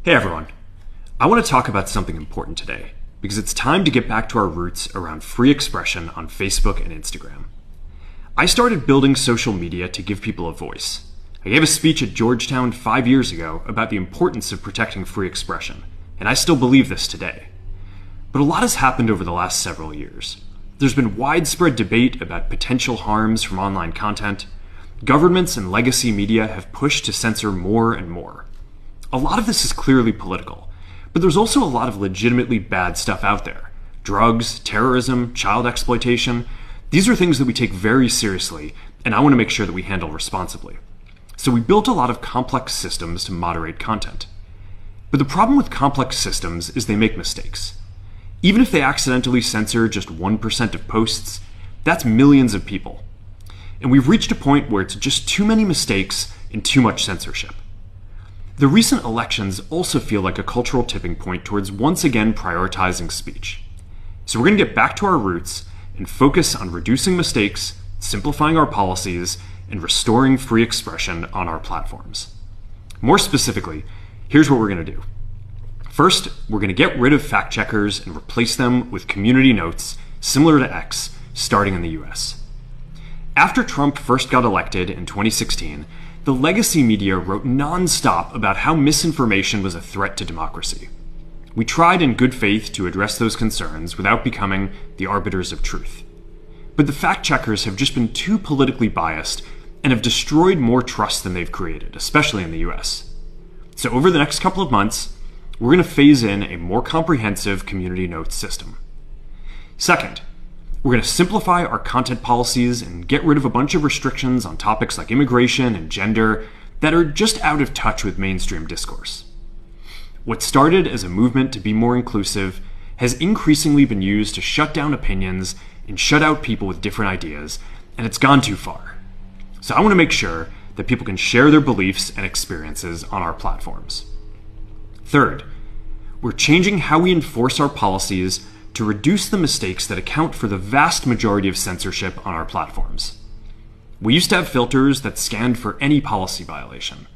Hey everyone, I want to talk about something important today because it's time to get back to our roots around free expression on Facebook and Instagram. I started building social media to give people a voice. I gave a speech at Georgetown 5 years ago about the importance of protecting free expression, and I still believe this today. But a lot has happened over the last several years. There's been widespread debate about potential harms from online content. Governments and legacy media have pushed to censor more and more. A lot of this is clearly political, but there's also a lot of legitimately bad stuff out there. Drugs, terrorism, child exploitation. These are things that we take very seriously, and I want to make sure that we handle responsibly. So we built a lot of complex systems to moderate content. But the problem with complex systems is they make mistakes. Even if they accidentally censor just 1% of posts, that's millions of people. And we've reached a point where it's just too many mistakes and too much censorship. The recent elections also feel like a cultural tipping point towards once again prioritizing speech. So we're going to get back to our roots and focus on reducing mistakes, simplifying our policies, and restoring free expression on our platforms. More specifically, here's what we're going to do. First, we're going to get rid of fact checkers and replace them with community notes similar to X, starting in the US. After Trump first got elected in 2016, the legacy media wrote non-stop about how misinformation was a threat to democracy. We tried in good faith to address those concerns without becoming the arbiters of truth. But the fact-checkers have just been too politically biased and have destroyed more trust than they've created, especially in the US. So over the next couple of months, we're going to phase in a more comprehensive community notes system. Second, we're going to simplify our content policies and get rid of a bunch of restrictions on topics like immigration and gender that are just out of touch with mainstream discourse. What started as a movement to be more inclusive has increasingly been used to shut down opinions and shut out people with different ideas, and it's gone too far. So I want to make sure that people can share their beliefs and experiences on our platforms. Third, we're changing how we enforce our policies to reduce the mistakes that account for the vast majority of censorship on our platforms. We used to have filters that scanned for any policy violation.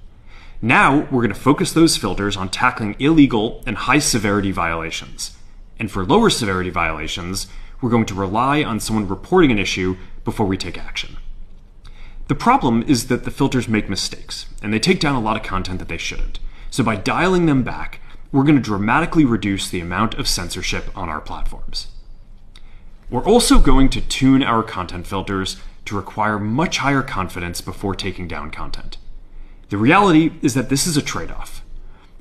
Now, we're going to focus those filters on tackling illegal and high-severity violations. And for lower severity violations, we're going to rely on someone reporting an issue before we take action. The problem is that the filters make mistakes, and they take down a lot of content that they shouldn't. So by dialing them back, we're going to dramatically reduce the amount of censorship on our platforms. We're also going to tune our content filters to require much higher confidence before taking down content. The reality is that this is a trade-off.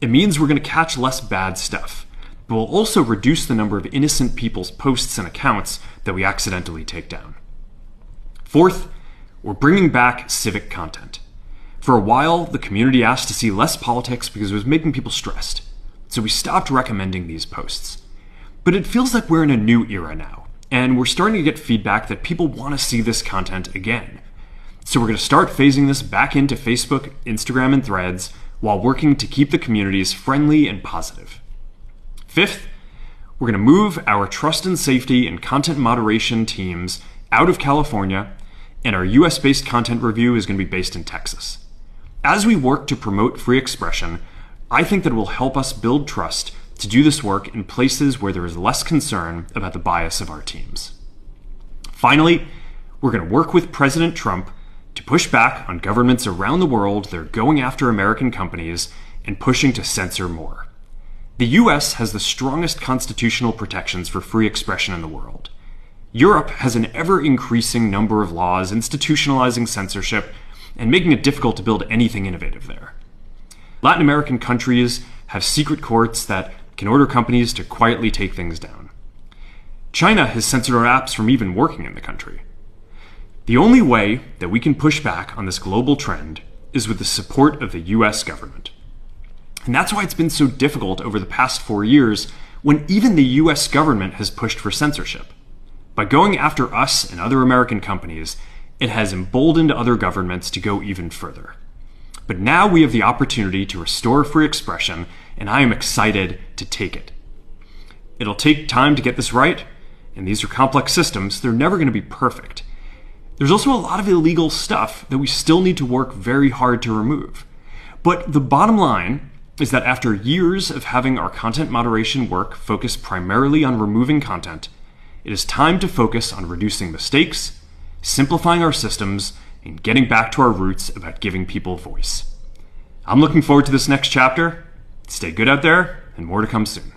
It means we're going to catch less bad stuff, but we'll also reduce the number of innocent people's posts and accounts that we accidentally take down. Fourth, we're bringing back civic content. For a while, the community asked to see less politics because it was making people stressed. So we stopped recommending these posts. But it feels like we're in a new era now, and we're starting to get feedback that people want to see this content again. So we're going to start phasing this back into Facebook, Instagram, and Threads while working to keep the communities friendly and positive. Fifth, we're going to move our trust and safety and content moderation teams out of California, and our US-based content review is going to be based in Texas. As we work to promote free expression, I think that it will help us build trust to do this work in places where there is less concern about the bias of our teams. Finally, we're going to work with President Trump to push back on governments around the world that are going after American companies and pushing to censor more. The US has the strongest constitutional protections for free expression in the world. Europe has an ever-increasing number of laws institutionalizing censorship and making it difficult to build anything innovative there. Latin American countries have secret courts that can order companies to quietly take things down. China has censored our apps from even working in the country. The only way that we can push back on this global trend is with the support of the US government. And that's why it's been so difficult over the past 4 years when even the US government has pushed for censorship. By going after us and other American companies, it has emboldened other governments to go even further. But now we have the opportunity to restore free expression, and I am excited to take it. It'll take time to get this right, and these are complex systems. They're never going to be perfect. There's also a lot of illegal stuff that we still need to work very hard to remove. But the bottom line is that after years of having our content moderation work focus primarily on removing content, it is time to focus on reducing mistakes, simplifying our systems, and getting back to our roots about giving people voice. I'm looking forward to this next chapter. Stay good out there, and more to come soon.